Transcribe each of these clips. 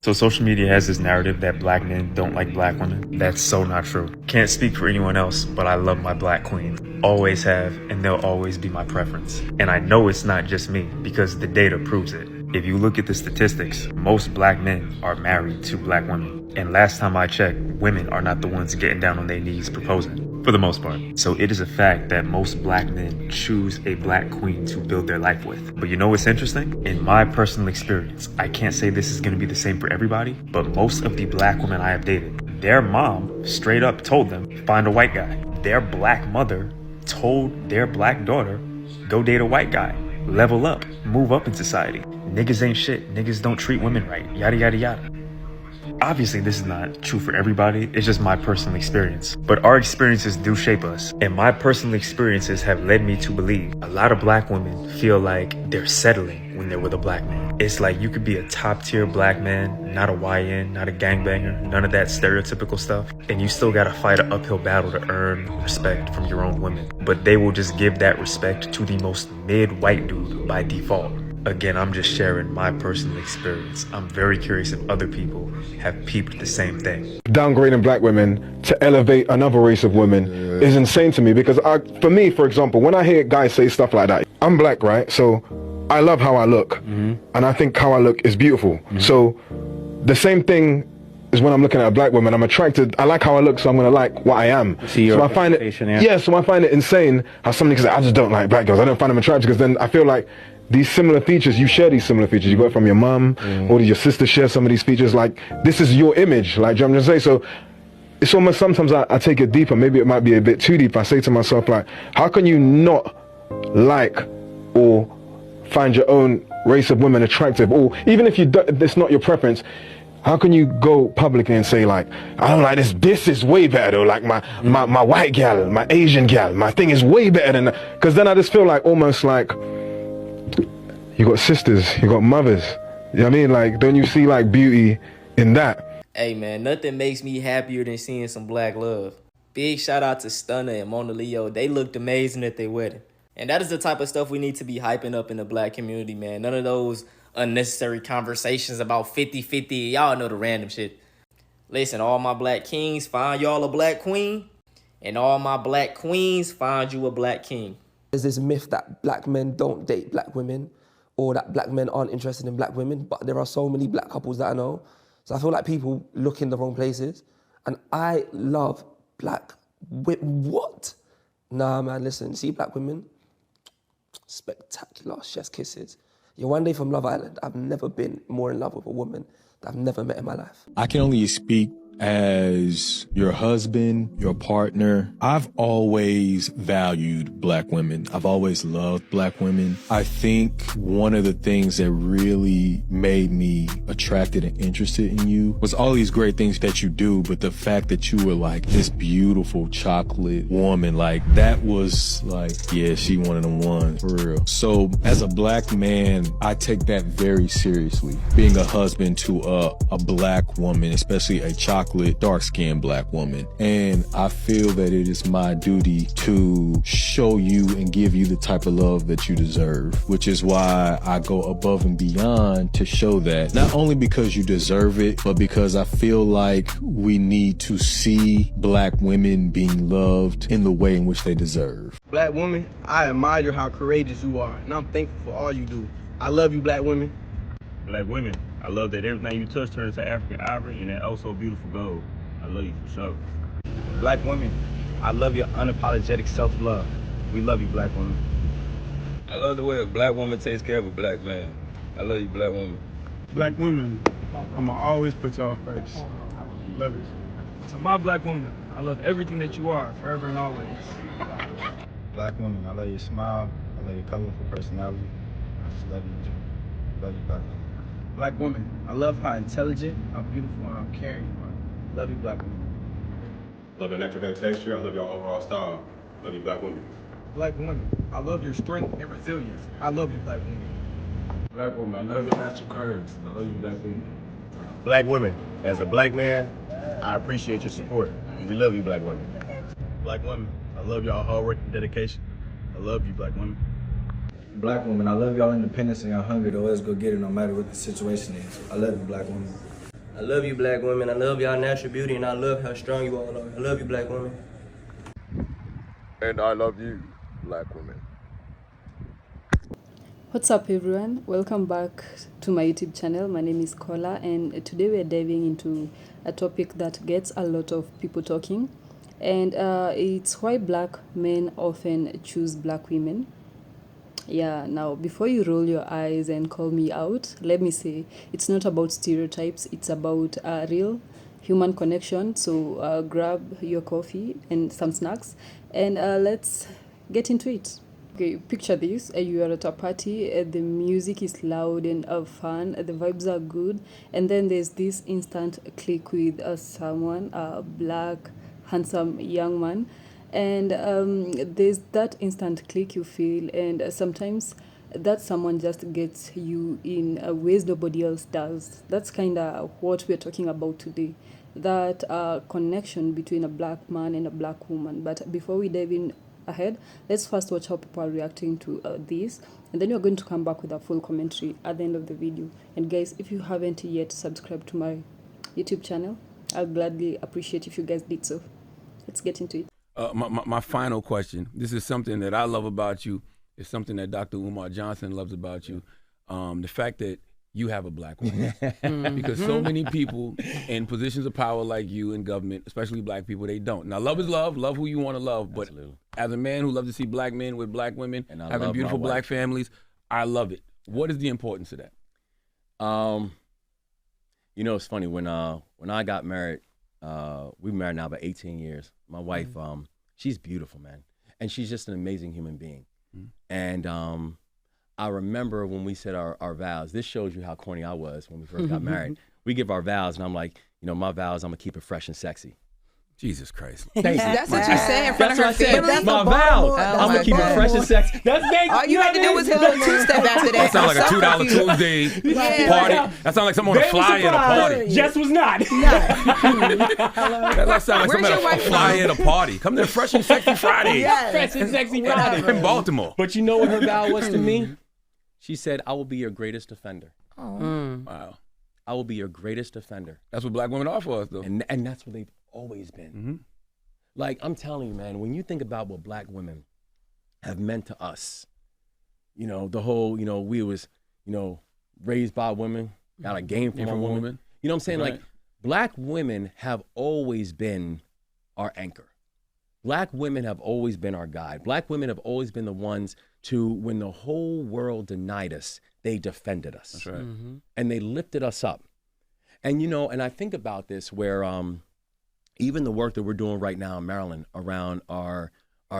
So social media has this narrative that black men don't like black women. That's so not true. Can't speak for anyone else, but I love my black queens. Always have, and they'll always be my preference. And I know it's not just me, because the data proves it. If you look at the statistics, most black men are married to black women. And last time I checked, women are not the ones getting down on their knees proposing, for the most part. So it is a fact that most black men choose a black queen to build their life with. But you know what's interesting? In my personal experience, I can't say this is gonna be the same for everybody, but most of the black women I have dated, their mom straight up told them, find a white guy. Their black mother told their black daughter, go date a white guy. Level up, move up in society. Niggas ain't shit, niggas don't treat women right, yada yada yada. Obviously, this is not true for everybody, it's just my personal experience. But our experiences do shape us, and my personal experiences have led me to believe a lot of black women feel like they're settling when they're with a black man. It's like you could be a top tier black man, not a YN, not a gangbanger, none of that stereotypical stuff, and you still gotta fight an uphill battle to earn respect from your own women. But they will just give that respect to the most mid-white dude by default. Again, I'm just sharing my personal experience. I'm very curious if other people have peeped the same thing. Downgrading black women to elevate another race of women is insane to me, because for me, for example, when I hear guys say stuff like that, I'm black, right? So I love how I look, and I think how I look is beautiful. So the same thing is when I'm looking at a black woman, I'm attracted, I like how I look, so I'm gonna like what I am. So I find it, so I find it insane how somebody can say, I just don't like black girls, I don't find them attractive, because then I feel like these similar features, you share these similar features. You got it from your mom, or your sister share some of these features. Like, this is your image. Like, do you know what I'm saying? So it's almost, sometimes I take it deeper. Maybe it might be a bit too deep. I say to myself, like, how can you not like or find your own race of women attractive? Or even if it's not your preference, how can you go publicly and say, like, I don't like this, this is way better though, like my white gal, my Asian gal, my thing is way better than that. Because then I just feel like, almost like, you got sisters, you got mothers. You know what I mean? Like, don't you see like beauty in that? Hey man, nothing makes me happier than seeing some black love. Big shout out to Stunner and Mona Leo. They looked amazing at their wedding. And that is the type of stuff we need to be hyping up in the black community, man. None of those unnecessary conversations about 50-50. Y'all know the random shit. Listen, all my black kings, find y'all a black queen. And all my black queens, find you a black king. There's this myth that black men don't date black women, or that black men aren't interested in black women, but there are so many black couples that I know. So I feel like people look in the wrong places. And I love black women. What? Nah, man, listen, see black women? Spectacular, chef's kisses. You're one day from Love Island. I've never been more in love with a woman that I've never met in my life. I can only speak as your husband, your partner. I've always valued black women. I've always loved black women. I think one of the things that really made me attracted and interested in you was all these great things that you do, but the fact that you were like this beautiful chocolate woman, like that was like, yeah, she one of them ones, for real. So as a black man, I take that very seriously. Being a husband to a black woman, especially a chocolate dark-skinned black woman. And I feel that it is my duty to show you and give you the type of love that you deserve, which is why I go above and beyond to show that, not only because you deserve it, but because I feel like we need to see black women being loved in the way in which they deserve. Black women, I admire how courageous you are, and I'm thankful for all you do. I love you, black women. Black women, I love that everything you touch turns to African ivory and that oh so beautiful gold. I love you for sure. Black women, I love your unapologetic self-love. We love you, black women. I love the way a black woman takes care of a black man. I love you, black woman. Black women, I'ma always put y'all first. Love it. To my black woman, I love everything that you are, forever and always. Black woman, I love your smile. I love your colorful personality. I just love you. Love you, black woman. Black woman, I love how intelligent, how beautiful, and how caring you are. Love you, black woman. Love your natural hair texture. I love your overall style. Love you, black woman. Black woman, I love your strength and resilience. I love you, black woman. Black woman, I love your natural curves. I love you, black woman. Black women, as a black man, I appreciate your support. We love you, black women. Black women, I love y'all hard work and dedication. I love you, black women. Black women, I love y'all independence and y'all hunger to always go get it no matter what the situation is. I love you, black women. I love you, black women. I love y'all natural beauty, and I love how strong you all are. I love you, black women. And I love you, black women. What's up, everyone? Welcome back to my YouTube channel. My name is Kola, and today we're diving into a topic that gets a lot of people talking, and it's why black men often choose black women. Yeah, now before you roll your eyes and call me out, let me say it's not about stereotypes, it's about real human connection. So grab your coffee and some snacks, and let's get into it. Okay, picture this. You are at a party, the music is loud and fun, the vibes are good, and then there's this instant click with someone, a black, handsome young man, and there's that instant click you feel, and sometimes that someone just gets you in ways nobody else does. That's kind of what we're talking about today, that connection between a black man and a black woman. But before we dive in ahead, let's first watch how people are reacting to this, and then we're going to come back with a full commentary at the end of the video. And guys, if you haven't yet subscribed to my YouTube channel, I'll gladly appreciate if you guys did so. Let's get into it. My final question, this is something that I love about you. It's something that Dr. Umar Johnson loves about you. The fact that you have a black woman. Because so many people in positions of power like you in government, especially black people, they don't. Now, love is love. Love who you want to love. But as a man who loves to see black men with black women, and having beautiful black families, I love it. What is the importance of that? You know, it's funny. When I got married, we've been married now about 18 years. My wife, she's beautiful, man. And she's just an amazing human being. And I remember when we said our vows, this shows you how corny I was when we first got married. We give our vows, and I'm like, you know, my vows, I'm gonna keep it fresh and sexy. Jesus Christ. That's what you say in front of her family? My vows. I'm gonna keep it fresh and sexy. That's big. All you had to do was hit a little two-step after that. That sounds like a $2 Tuesday party. That sounds like someone on a flyer at a party. Jess was not. That sounds like someone on a flyer at a party. Come to Fresh and Sexy Friday. Yes. Fresh and Sexy Friday. In Baltimore. But you know what her vow was to me? She said, I will be your greatest defender. Wow. I will be your greatest defender. That's what black women are for us, though. And that's what they've always been. Like, I'm telling you, man, when you think about what black women have meant to us, you know, the whole, you know, we was, you know, raised by women, got a game from a woman. You know what I'm saying? Right. Like, black women have always been our anchor. Black women have always been our guide. Black women have always been the ones to, when the whole world denied us, they defended us. That's right. And they lifted us up. And, you know, and I think about this where even the work that we're doing right now in Maryland around our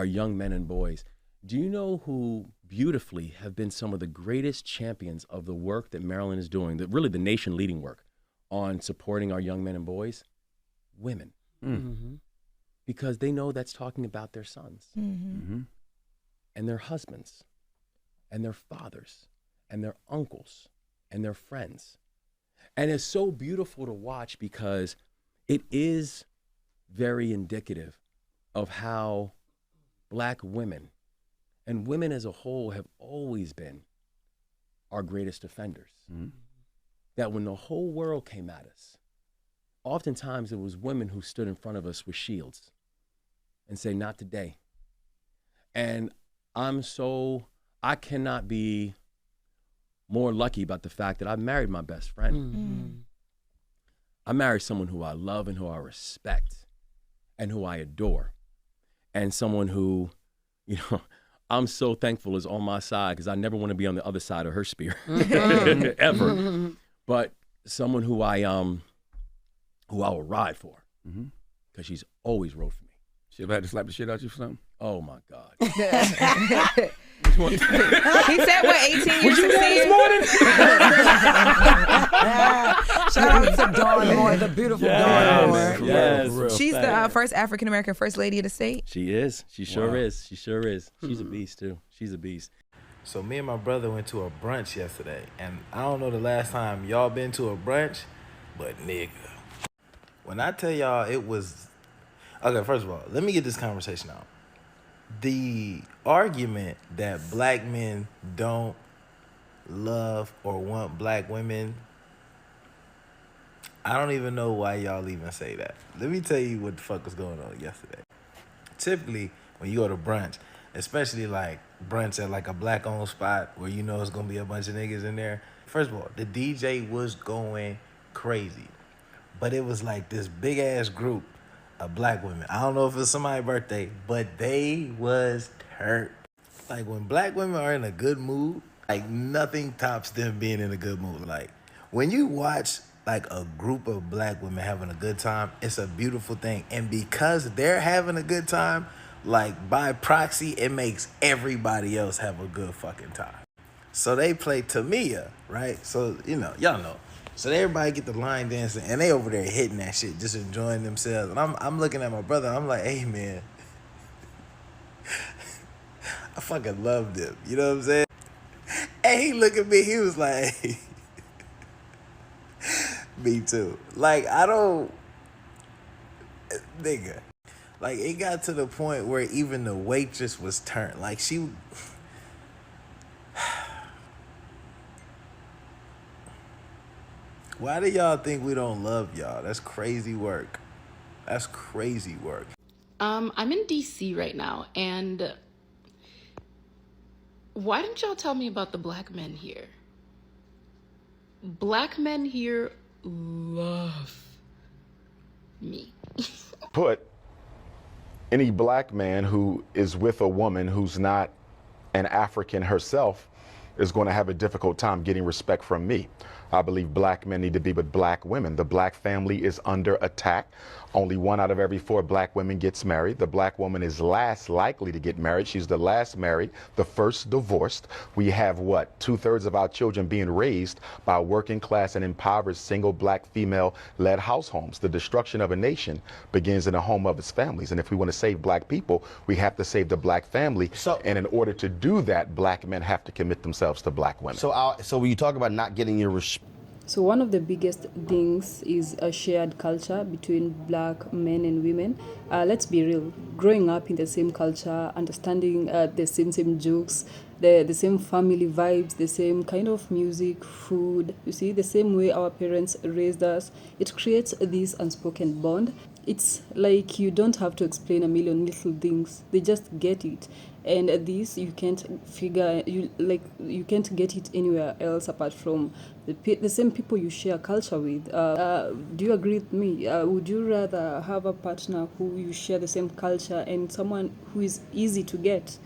young men and boys, do you know who beautifully have been some of the greatest champions of the work that Maryland is doing, that really the nation leading work on supporting our young men and boys? Women. Because they know that's talking about their sons and their husbands and their fathers and their uncles and their friends. And it's so beautiful to watch because it is very indicative of how black women and women as a whole have always been our greatest defenders. That when the whole world came at us, oftentimes it was women who stood in front of us with shields and say, not today. And I cannot be more lucky about the fact that I married my best friend. I married someone who I love and who I respect and who I adore. And someone who, you know, I'm so thankful is on my side because I never want to be on the other side of her spear, ever. But someone who I will ride for because she's always rode for me. She ever had to slap the shit out you for something? Oh my God. He said, what, 18 years this morning? Shout out to Dawn Moore, the beautiful Dawn Moore. Yes. She's the first African-American first lady of the state. She is. She sure is. She sure is. She's a beast, too. She's a beast. So me and my brother went to a brunch yesterday, and I don't know the last time y'all been to a brunch, but nigga, when I tell y'all it was... Okay, first of all, let me get this conversation out. The argument that black men don't love or want black women, I don't even know why y'all even say that. Let me tell you what the fuck was going on yesterday. Typically, when you go to brunch, especially like brunch at like a black-owned spot where you know it's gonna be a bunch of niggas in there. First of all, the DJ was going crazy, but it was like this big-ass group of black women. I don't know if it's somebody's birthday, but they was hurt. Like when black women are in a good mood, like nothing tops them being in a good mood. Like when you watch like a group of black women having a good time, it's a beautiful thing. And because they're having a good time, like by proxy, it makes everybody else have a good fucking time. So they play Tamia, right? So, you know, y'all know. So everybody get the line dancing and they over there hitting that shit, just enjoying themselves. And I'm looking at my brother, I'm like, hey man, I fucking loved him. You know what I'm saying? And he looked at me, he was like, hey. Me too. Like, I don't, nigga. Like, it got to the point where even the waitress was turned. Like, she, why do y'all think we don't love y'all? That's crazy work. That's crazy work. I'm in DC right now, and why didn't y'all tell me about the black men here? Black men here love me. Put any black man who is with a woman who's not an African herself is going to have a difficult time getting respect from me. I believe black men need to be with black women. The black family is under attack. Only 1 out of every 4 black women gets married. The black woman is last likely to get married. She's the last married, the first divorced. We have what? 2/3 of our children being raised by working class and impoverished single black female-led households. The destruction of a nation begins in the home of its families. And if we want to save black people, we have to save the black family. And in order to do that, black men have to commit themselves to black women. So when you talk about not getting your respect, So one of the biggest things is a shared culture between black men and women. Let's be real, growing up in the same culture, understanding the same jokes, the same family vibes, the same kind of music, food, you see, the same way our parents raised us, it creates this unspoken bond. It's like you don't have to explain a million little things, they just get it. And this you can't figure, you can't get it anywhere else apart from the same people you share culture with. Do you agree with me? Would you rather have a partner who you share the same culture and someone who is easy to get?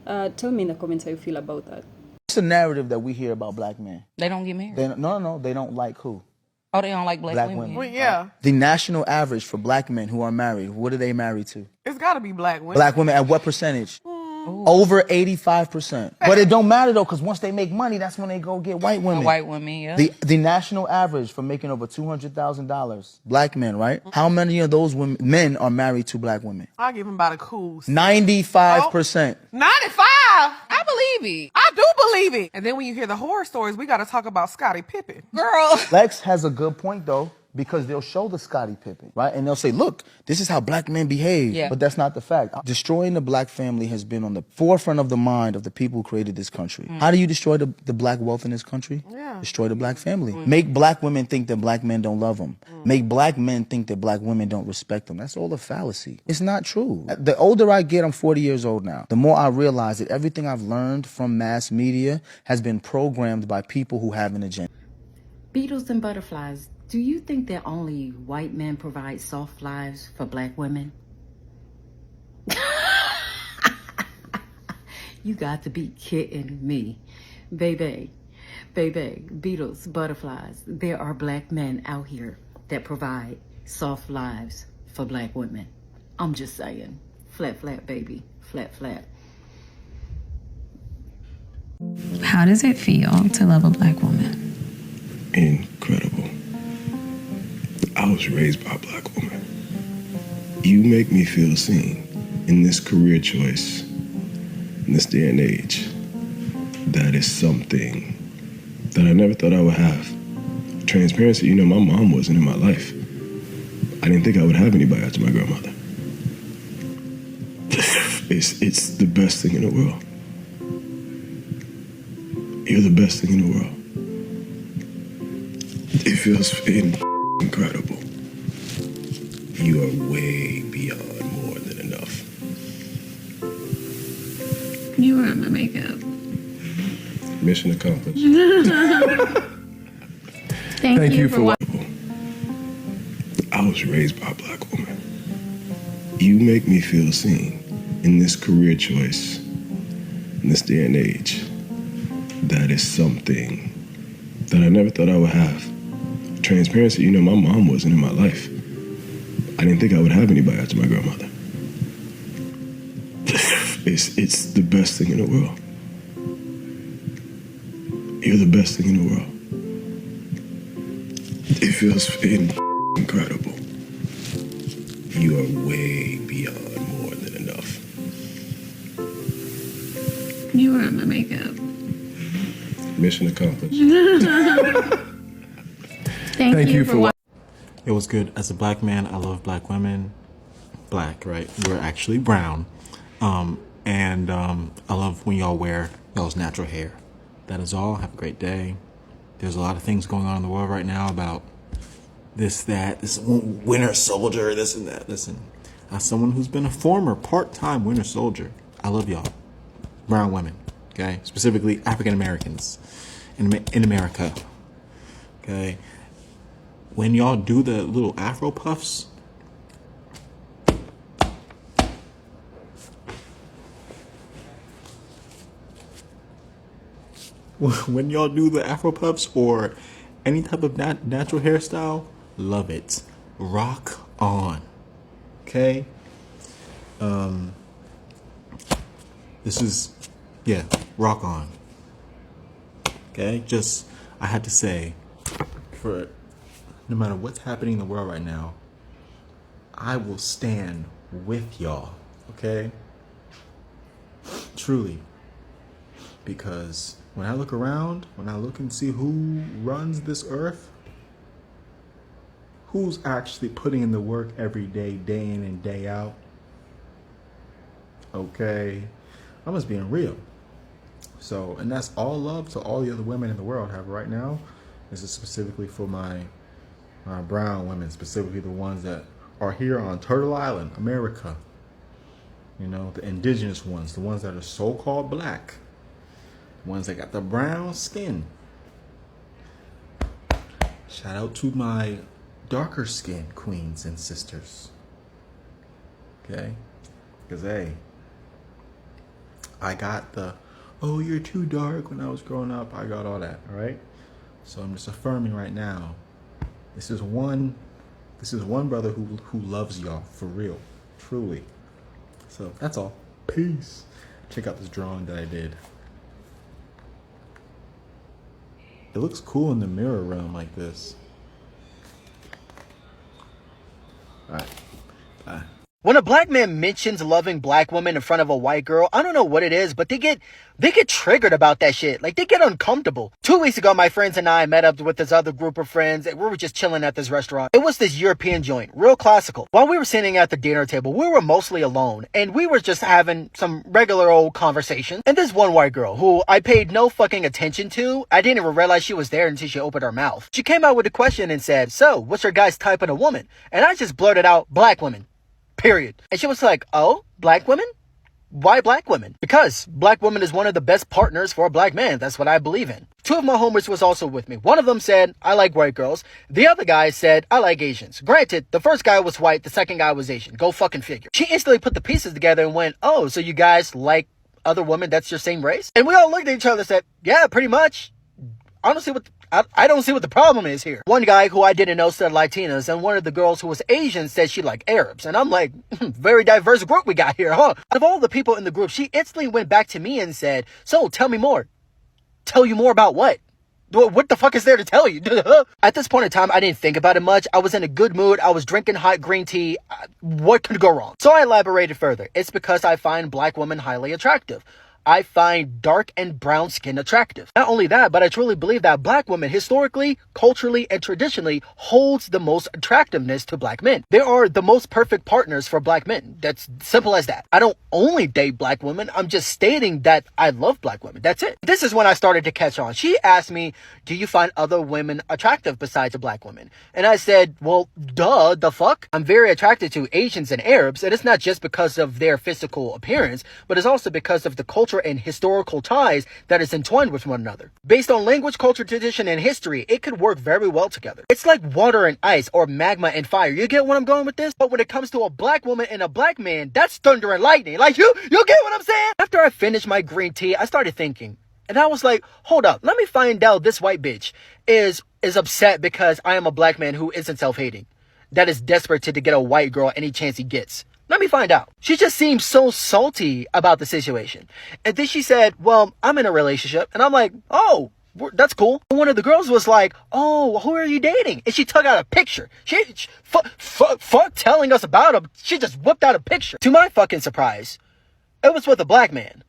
Tell me in the comments how you feel about that. It's a narrative that we hear about black men. They don't get married. No, they don't like who? Oh, they don't like black women. Well, yeah. The national average for black men who are married, what are they married to? It's got to be black women. Black women at what percentage? Over 85%. But it don't matter though, because once they make money, that's when they go get white women. White women, yeah. The national average for making over $200,000, black men, right? How many of those men are married to black women? I'll give him about a cool 95%. 95? I believe it. I do believe it. And then when you hear the horror stories, we got to talk about Scottie Pippen. Girl. Lex has a good point though, because they'll show the Scottie Pippen, right? And they'll say, look, this is how black men behave. Yeah. But that's not the fact. Destroying the black family has been on the forefront of the mind of the people who created this country. How do you destroy the black wealth in this country? Yeah. Destroy the black family. Make black women think that black men don't love them. Make black men think that black women don't respect them. That's all a fallacy. It's not true. The older I get, I'm 40 years old now, the more I realize that everything I've learned from mass media has been programmed by people who have an agenda. Beetles and butterflies. Do you think that only white men provide soft lives for black women? You got to be kidding me. Baby, beetles, butterflies, there are black men out here that provide soft lives for black women. I'm just saying. Flat, flat, baby. Flat, flat. How does it feel to love a black woman? Incredible. I was raised by a black woman. You make me feel seen in this career choice, in this day and age. That is something that I never thought I would have. Transparency, you know, my mom wasn't in my life. I didn't think I would have anybody after my grandmother. It's the best thing in the world. You're the best thing in the world. It feels incredible. You are way beyond more than enough. You were in my makeup. Mission accomplished. Thank you for I was raised by a black woman. You make me feel seen in this career choice, in this day and age. That is something that I never thought I would have. Transparency, you know, my mom wasn't in my life. I didn't think I would have anybody after my grandmother. It's the best thing in the world. You're the best thing in the world. It feels incredible. You are way beyond more than enough. You were in my makeup. Mission accomplished. Thank you for It was good. As a black man, I love black women. Black, right? We're actually brown. I love when y'all wear y'all's natural hair. That is all. Have a great day. There's a lot of things going on in the world right now about this, that, this winter soldier, this and that. Listen, as someone who's been a former part-time winter soldier, I love y'all. Brown women, okay? Specifically African Americans in America, okay? When y'all do the little Afro puffs, when y'all do the Afro puffs or any type of natural hairstyle, love it. Rock on. Okay? This is, yeah, rock on. Okay? Just, I had to say, for no matter what's happening in the world right now, I will stand with y'all. Okay? Truly. Because when I look around, when I look and see who runs this earth, who's actually putting in the work every day, day in and day out, okay, I'm just being real. So, and that's all love to all the other women in the world have right now. This is specifically for my brown women, specifically the ones that are here on Turtle Island, America. You know, the indigenous ones, the ones that are so-called black. Ones that got the brown skin. Shout out to my darker skin queens and sisters. Okay? Because, hey, I got the, oh, you're too dark when I was growing up. I got all that, all right? So I'm just affirming right now. This is one brother who loves y'all for real, truly. So that's all. Peace. Check out this drawing that I did. It looks cool in the mirror realm like this. All right. Bye. When a black man mentions loving black women in front of a white girl, I don't know what it is, but they get triggered about that shit. Like, they get uncomfortable. 2 weeks ago, my friends and I met up with this other group of friends, and we were just chilling at this restaurant. It was this European joint, real classical. While we were sitting at the dinner table, we were mostly alone, and we were just having some regular old conversation. And this one white girl, who I paid no fucking attention to, I didn't even realize she was there until she opened her mouth. She came out with a question and said, "So, what's your guy's type in a woman?" And I just blurted out, "Black women. Period." And she was like, "Oh, black women? Why black women?" "Because black woman is one of the best partners for a black man. That's what I believe in." Two of my homies was also with me. One of them said, "I like white girls." The other guy said, "I like Asians." Granted, the first guy was white, the second guy was Asian. Go fucking figure. She instantly put the pieces together and went, "Oh, so you guys like other women that's your same race?" And we all looked at each other and said, "Yeah, pretty much." I don't see what the problem is here. One guy who I didn't know said Latinas, and one of the girls who was Asian said she liked Arabs. And I'm like, very diverse group we got here, huh? Out of all the people in the group, she instantly went back to me and said, "So, tell me more." Tell you more about what? What the fuck is there to tell you? At this point in time, I didn't think about it much. I was in a good mood. I was drinking hot green tea. What could go wrong? So I elaborated further. It's because I find black women highly attractive. I find dark and brown skin attractive. Not only that, but I truly believe that black women historically, culturally, and traditionally holds the most attractiveness to black men. They are the most perfect partners for black men. That's simple as that. I don't only date black women. I'm just stating that I love black women. That's it. This is when I started to catch on. She asked me, do you find other women attractive besides a black woman? And I said, well, duh, the fuck? I'm very attracted to Asians and Arabs, and it's not just because of their physical appearance, but it's also because of the culture and historical ties that is entwined with one another. Based on language, culture, tradition, and history, it could work very well together. It's like water and ice or magma and fire. You get where I'm going with this? But when it comes to a black woman and a black man, that's thunder and lightning. Like, you get what I'm saying? After I finished my green tea, I started thinking. And I was like, hold up, let me find out this white bitch is upset because I am a black man who isn't self-hating, that is desperate to get a white girl any chance he gets. Let me find out. She just seemed so salty about the situation. And then she said, well, I'm in a relationship. And I'm like, oh, that's cool. And one of the girls was like, oh, who are you dating? And she took out a picture. Fuck telling us about him. She just whipped out a picture. To my fucking surprise, it was with a black man.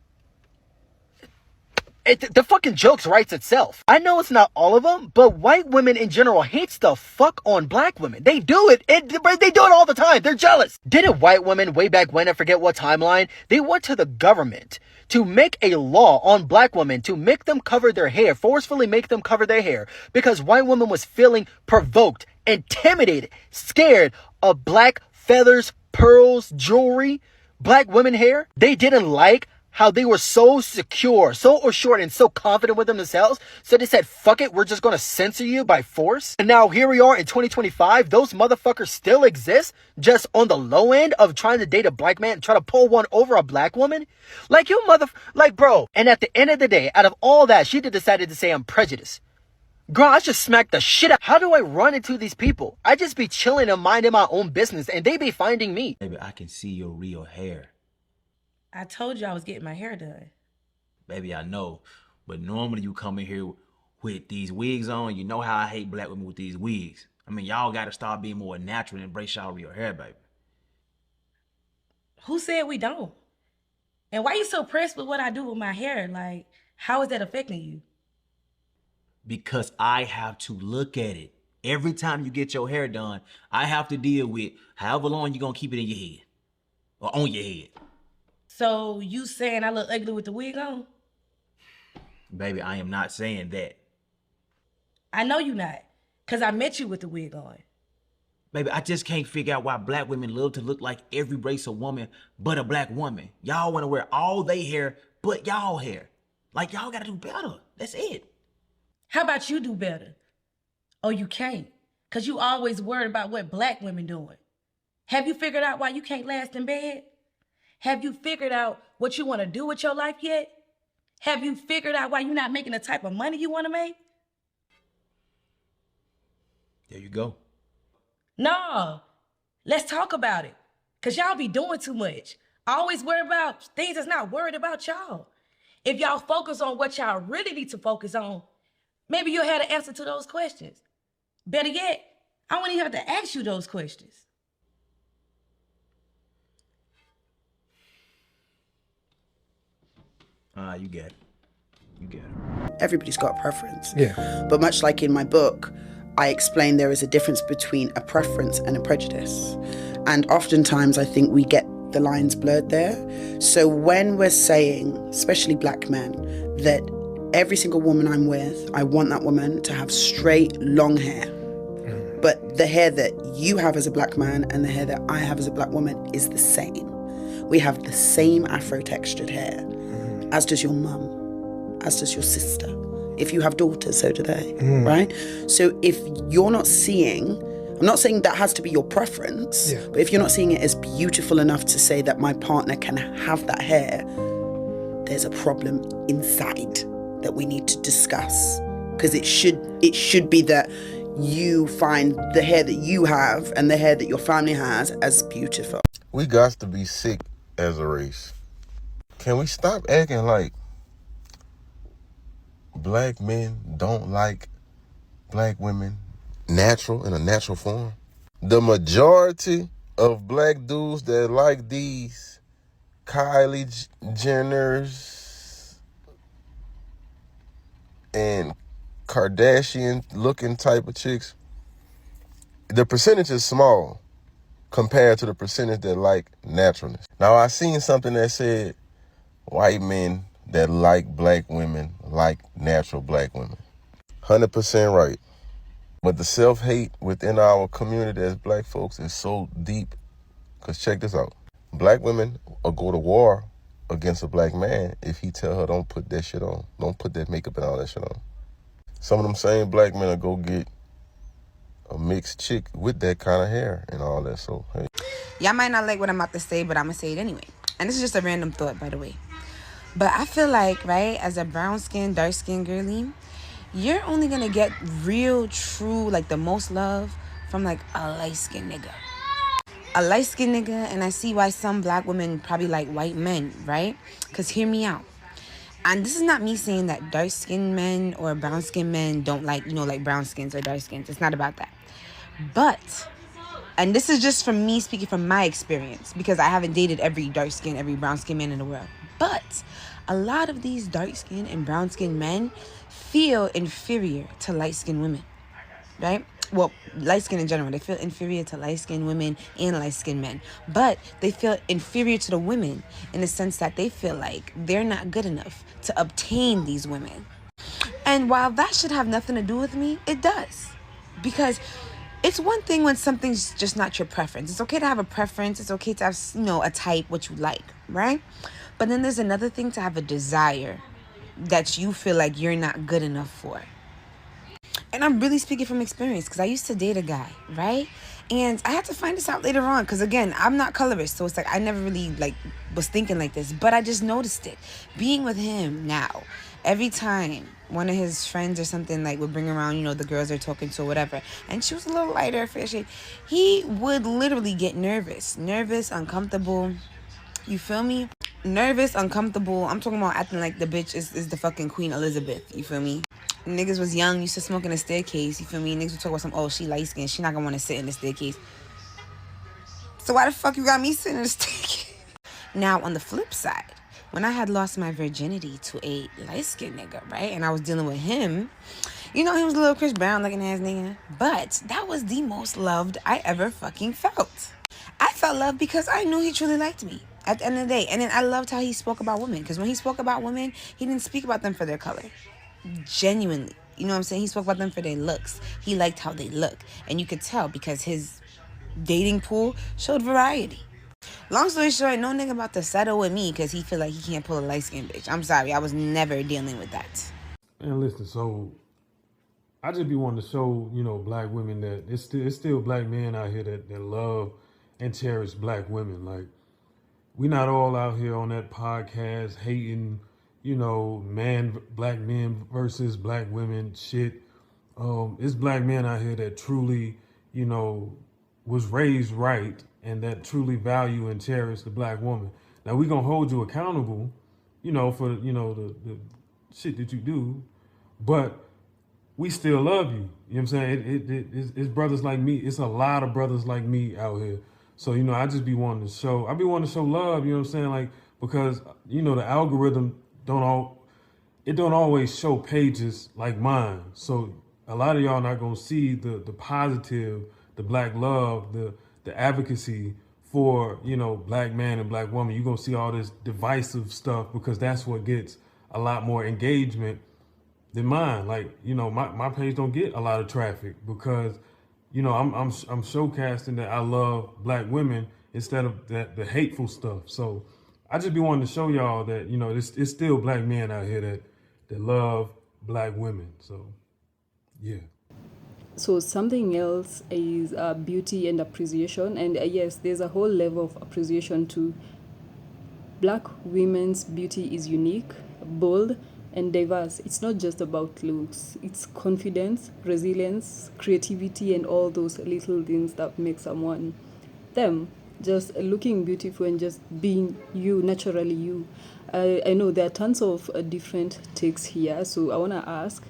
The fucking jokes writes itself. I know it's not all of them, but white women in general hates the fuck on black women. They do it. They do it all the time. They're jealous. Didn't white women way back when, I forget what timeline, they went to the government to make a law on black women to make them cover their hair, forcefully make them cover their hair, because white women was feeling provoked, intimidated, scared of black feathers, pearls, jewelry, black women hair. They didn't like how they were so secure, so assured, and so confident with themselves. So they said, fuck it, we're just going to censor you by force. And now here we are in 2025. Those motherfuckers still exist, just on the low end of trying to date a black man, try to pull one over a black woman. Like, bro. And at the end of the day, out of all that, she decided to say I'm prejudiced. Girl, I just smacked the shit out. How do I run into these people? I just be chilling and minding my own business, and they be finding me. Baby, I can see your real hair. I told you I was getting my hair done. Baby, I know. But normally you come in here with these wigs on. You know how I hate black women with these wigs. I mean, y'all got to start being more natural and embrace y'all real hair, baby. Who said we don't? And why you so pressed with what I do with my hair? Like, how is that affecting you? Because I have to look at it. Every time you get your hair done, I have to deal with however long you're going to keep it in your head. Or on your head. So you saying I look ugly with the wig on? Baby, I am not saying that. I know you not, because I met you with the wig on. Baby, I just can't figure out why black women love to look like every race of woman but a black woman. Y'all want to wear all they hair but y'all hair. Like, y'all got to do better. That's it. How about you do better? Oh, you can't, because you always worried about what black women doing. Have you figured out why you can't last in bed? Have you figured out what you want to do with your life yet? Have you figured out why you're not making the type of money you want to make? There you go. No, let's talk about it. Because y'all be doing too much. Always worry about things that's not worried about y'all. If y'all focus on what y'all really need to focus on, maybe you'll have the answer to those questions. Better yet, I won't even have to ask you those questions. You get it. You get it. Everybody's got a preference. Yeah. But much like in my book, I explain there is a difference between a preference and a prejudice. And oftentimes I think we get the lines blurred there. So when we're saying, especially black men, that every single woman I'm with, I want that woman to have straight, long hair. But the hair that you have as a black man and the hair that I have as a black woman is the same. We have the same Afro-textured hair, as does your mum, as does your sister. If you have daughters, so do they, right? So if you're not seeing, I'm not saying that has to be your preference, but if you're not seeing it as beautiful enough to say that my partner can have that hair, there's a problem inside that we need to discuss. Because it should be that you find the hair that you have and the hair that your family has as beautiful. We got to be sick as a race. Can we stop acting like black men don't like black women natural, in a natural form? The majority of black dudes that like these Kylie Jenners, and Kardashian looking type of chicks, the percentage is small compared to the percentage that like naturalness. Now, I seen something that said white men that like black women like natural black women. 100% right. But the self-hate within our community as black folks is so deep. Because check this out. Black women will go to war against a black man if he tell her don't put that shit on. Don't put that makeup and all that shit on. Some of them same black men will go get a mixed chick with that kind of hair and all that. So, hey. Y'all might not like what I'm about to say, but I'm going to say it anyway. And this is just a random thought, by the way. But I feel like, right, as a brown-skinned, dark-skinned girly, you're only going to get real, true, like the most love from like a light-skinned nigga. A light-skinned nigga, and I see why some black women probably like white men, right? Because hear me out. And this is not me saying that dark-skinned men or brown-skinned men don't like, like brown skins or dark skins. It's not about that. But, and this is just from me speaking from my experience, because I haven't dated every dark-skinned, every brown-skinned man in the world. But a lot of these dark-skinned and brown-skinned men feel inferior to light-skinned women, right? Well, light-skinned in general. They feel inferior to light-skinned women and light-skinned men. But they feel inferior to the women in the sense that they feel like they're not good enough to obtain these women. And while that should have nothing to do with me, it does. Because it's one thing when something's just not your preference. It's okay to have a preference. It's okay to have, a type, what you like, right? But then there's another thing to have a desire that you feel like you're not good enough for. And I'm really speaking from experience because I used to date a guy, right? And I had to find this out later on because, again, I'm not colorist. So it's like I never really, was thinking like this. But I just noticed it. Being with him now, every time one of his friends or something, would bring around, the girls they're talking to or whatever, and she was a little lighter, fair shade, he would literally get nervous, uncomfortable. You feel me? Nervous, uncomfortable. I'm talking about acting like the bitch is the fucking Queen Elizabeth. You feel me? Niggas was young, used to smoke in the staircase. You feel me? Niggas would talk about she light skinned. She not gonna want to sit in the staircase. So why the fuck you got me sitting in the staircase? Now, on the flip side, when I had lost my virginity to a light skinned nigga, right? And I was dealing with him. He was a little Chris Brown looking ass nigga. But that was the most loved I ever fucking felt. I felt loved because I knew he truly liked me at the end of the day. And then I loved how he spoke about women. Because when he spoke about women, he didn't speak about them for their color. Genuinely. You know what I'm saying? He spoke about them for their looks. He liked how they look. And you could tell because his dating pool showed variety. Long story short, no nigga about to settle with me because he feel like he can't pull a light-skinned bitch. I'm sorry. I was never dealing with that. Man, listen, so I just be wanting to show, black women that it's still black men out here that love and cherish black women. Like, we not all out here on that podcast hating, black men versus black women shit. It's black men out here that truly, was raised right and that truly value and cherish the black woman. Now, we gonna hold you accountable, for, the shit that you do, but we still love you. You know what I'm saying? It's brothers like me. It's a lot of brothers like me out here. So, I just be wanting to show love, you know what I'm saying? Because, the algorithm don't always show pages like mine. So a lot of y'all not gonna see the positive, the black love, the advocacy for, black man and black woman. You're gonna see all this divisive stuff because that's what gets a lot more engagement than mine. My page don't get a lot of traffic because, I'm showcasing that I love black women instead of the hateful stuff. So I just be wanting to show y'all that, it's still black men out here that love black women. So, yeah. So something else is beauty and appreciation. And yes, there's a whole level of appreciation too. Black women's beauty is unique, bold, and diverse. It's not just about looks. It's confidence, resilience, creativity, and all those little things that make someone them. Just looking beautiful and just being you, naturally you. I know there are tons of different takes here, so I want to ask,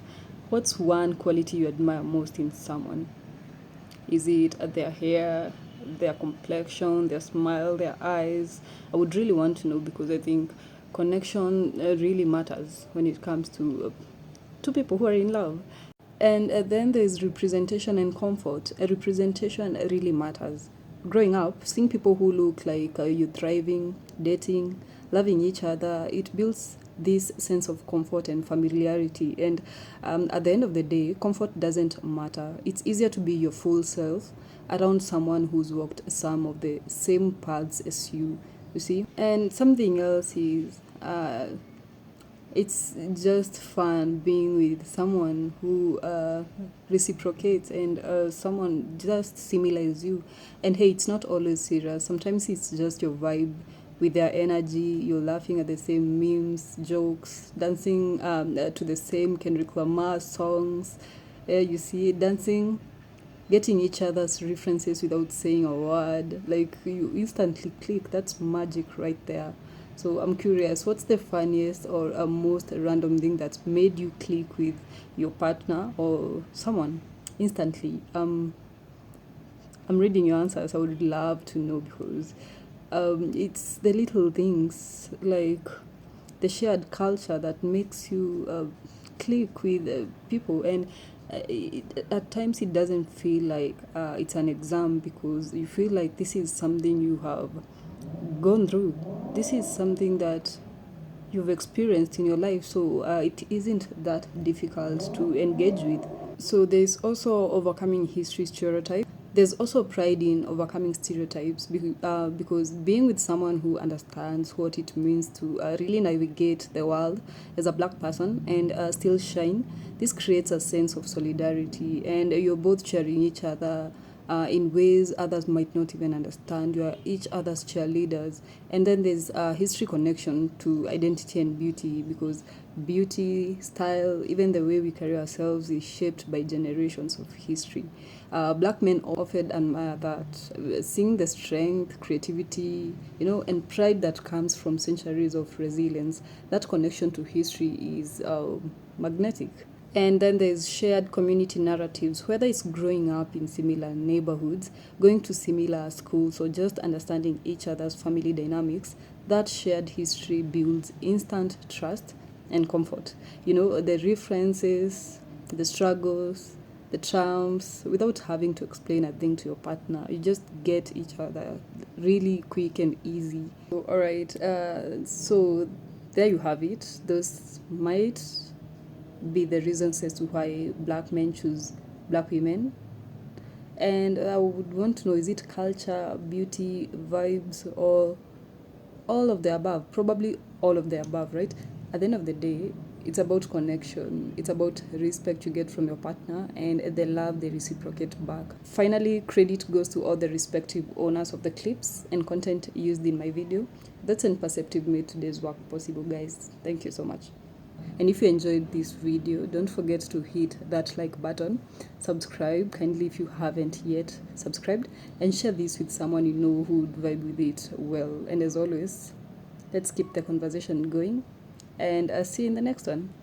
what's one quality you admire most in someone? Is it their hair, their complexion, their smile, their eyes? I would really want to know because I think connection really matters when it comes to two people who are in love. And then there's representation and comfort. Representation really matters. Growing up, seeing people who look like you thriving, dating, loving each other, it builds this sense of comfort and familiarity. And at the end of the day, comfort doesn't matter. It's easier to be your full self around someone who's walked some of the same paths as you see. And something else is it's just fun being with someone who reciprocates and someone just similar as you. And hey, it's not always serious. Sometimes it's just your vibe with their energy. You're laughing at the same memes, jokes, dancing to the same Kendrick Lamar songs. You see, dancing, getting each other's references without saying a word. Like, you instantly click. That's magic right there. So I'm curious, what's the funniest or most random thing that's made you click with your partner or someone instantly? I'm reading your answers. I would love to know, because it's the little things like the shared culture that makes you click with people. And at times it doesn't feel like it's an exam, because you feel like this is something you have gone through. This is something that you've experienced in your life, so it isn't that difficult to engage with. So there's also overcoming history stereotypes. There's also pride in overcoming stereotypes, because being with someone who understands what it means to really navigate the world as a black person and still shine, this creates a sense of solidarity, and you're both cheering each other in ways others might not even understand. You are each other's cheerleaders. And then there's a history connection to identity and beauty, because beauty, style, even the way we carry ourselves is shaped by generations of history. Black men often admire that, seeing the strength, creativity, and pride that comes from centuries of resilience. That connection to history is magnetic. And then there's shared community narratives, whether it's growing up in similar neighborhoods, going to similar schools, or just understanding each other's family dynamics. That shared history builds instant trust and comfort. The references, the struggles, the triumphs, without having to explain a thing to your partner. You just get each other really quick and easy. All right, so there you have it. Those might be the reasons as to why black men choose black women. And I would want to know, is it culture, beauty, vibes, or all of the above? Probably all of the above, right? At the end of the day, it's about connection. It's about respect you get from your partner and the love they reciprocate back. Finally, credit goes to all the respective owners of the clips and content used in my video. That's Imperceptive made today's work possible, guys. Thank you so much. And if you enjoyed this video, don't forget to hit that like button, subscribe kindly if you haven't yet subscribed, and share this with someone you know who would vibe with it well. And as always, let's keep the conversation going, and I'll see you in the next one.